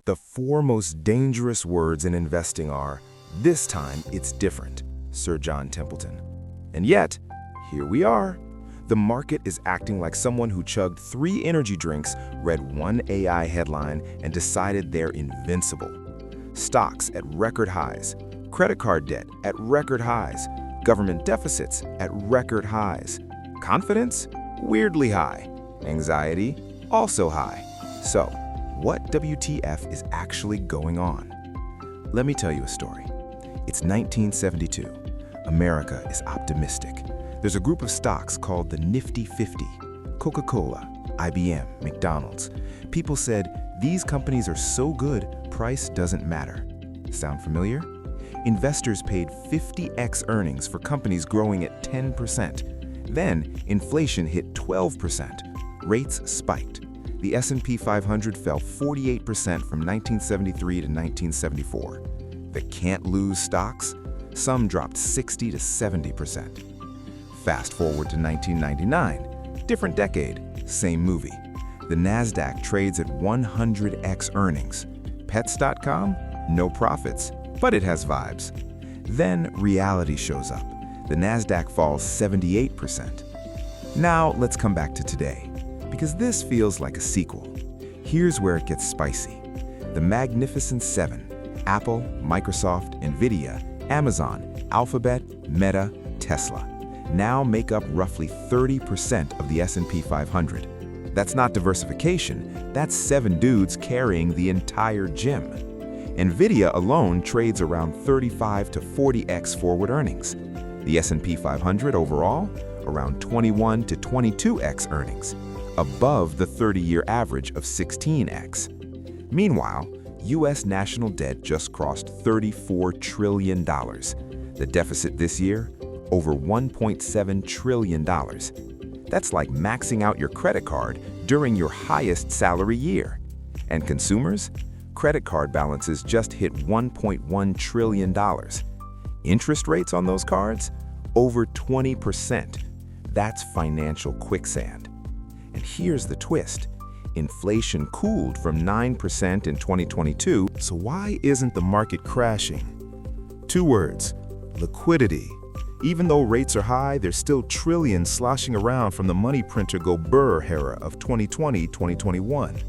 The four most dangerous words in investing are, "This time it's different," Sir John Templeton. And yet, here we are. The market is acting like someone who chugged 3 energy drinks, read one AI headline, and decided they're invincible. Stocks at record highs, credit card debt at record highs, government deficits at record highs. Confidence? Weirdly high. Anxiety? Also high. So, what WTF is actually going on? Let me tell you a story. It's 1972. America is optimistic. There's a group of stocks called the Nifty 50. Coca-Cola, IBM, McDonald's. People said, these companies are so good, price doesn't matter. Sound familiar? Investors paid 50x earnings for companies growing at 10%. Then, inflation hit 12%. Rates spiked. The S&P 500 fell 48% from 1973 to 1974. The can't-lose stocks? Some dropped 60 to 70%. Fast forward to 1999. Different decade, same movie. The NASDAQ trades at 100x earnings. Pets.com? No profits, but it has vibes. Then reality shows up. The NASDAQ falls 78%. Now let's come back to today, because this feels like a sequel. Here's where it gets spicy. The Magnificent Seven: Apple, Microsoft, Nvidia, Amazon, Alphabet, Meta, Tesla, now make up roughly 30% of the S&P 500. That's not diversification, that's 7 dudes carrying the entire gym. Nvidia alone trades around 35 to 40x forward earnings. The S&P 500 overall, around 21 to 22x earnings, above the 30-year average of 16x. Meanwhile, U.S. national debt just crossed $34 trillion. The deficit this year, over $1.7 trillion. That's like maxing out your credit card during your highest salary year. And consumers? Credit card balances just hit $1.1 trillion. Interest rates on those cards? Over 20%. That's financial quicksand. And here's the twist. Inflation cooled from 9% in 2022, so why isn't the market crashing? 2 words: liquidity. Even though rates are high, there's still trillions sloshing around from the money printer go burr era of 2020-2021.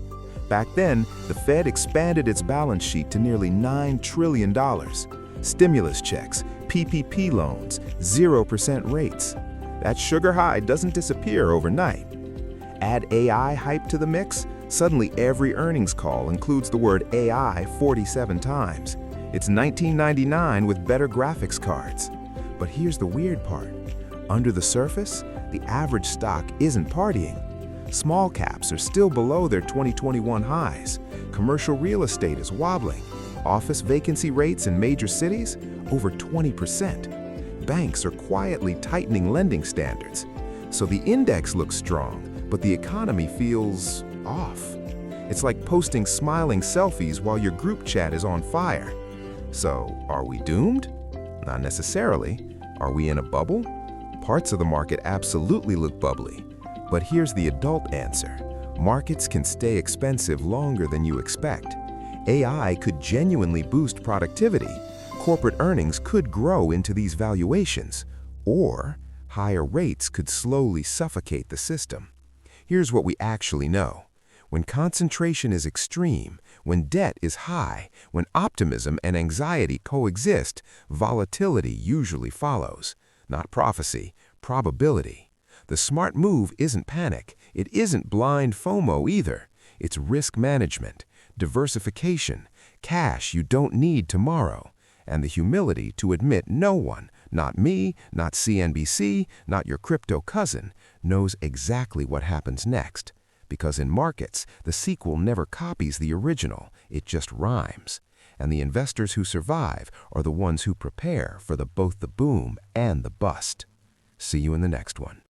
Back then, the Fed expanded its balance sheet to nearly $9 trillion. Stimulus checks, PPP loans, 0% rates. That sugar high doesn't disappear overnight. Add AI hype to the mix, suddenly every earnings call includes the word AI 47 times. It's 1999 with better graphics cards. But here's the weird part. Under the surface, the average stock isn't partying. Small caps are still below their 2021 highs. Commercial real estate is wobbling. Office vacancy rates in major cities? Over 20%. Banks are quietly tightening lending standards. So the index looks strong, but the economy feels off. It's like posting smiling selfies while your group chat is on fire. So, are we doomed? Not necessarily. Are we in a bubble? Parts of the market absolutely look bubbly. But here's the adult answer. Markets can stay expensive longer than you expect. AI could genuinely boost productivity. Corporate earnings could grow into these valuations. Or higher rates could slowly suffocate the system. Here's what we actually know. When concentration is extreme, when debt is high, when optimism and anxiety coexist, volatility usually follows. Not prophecy, probability. The smart move isn't panic. It isn't blind FOMO either. It's risk management, diversification, cash you don't need tomorrow, and the humility to admit no one, not me, not CNBC, not your crypto cousin, knows exactly what happens next. Because in markets, the sequel never copies the original, it just rhymes. And the investors who survive are the ones who prepare for both the boom and the bust. See you in the next one.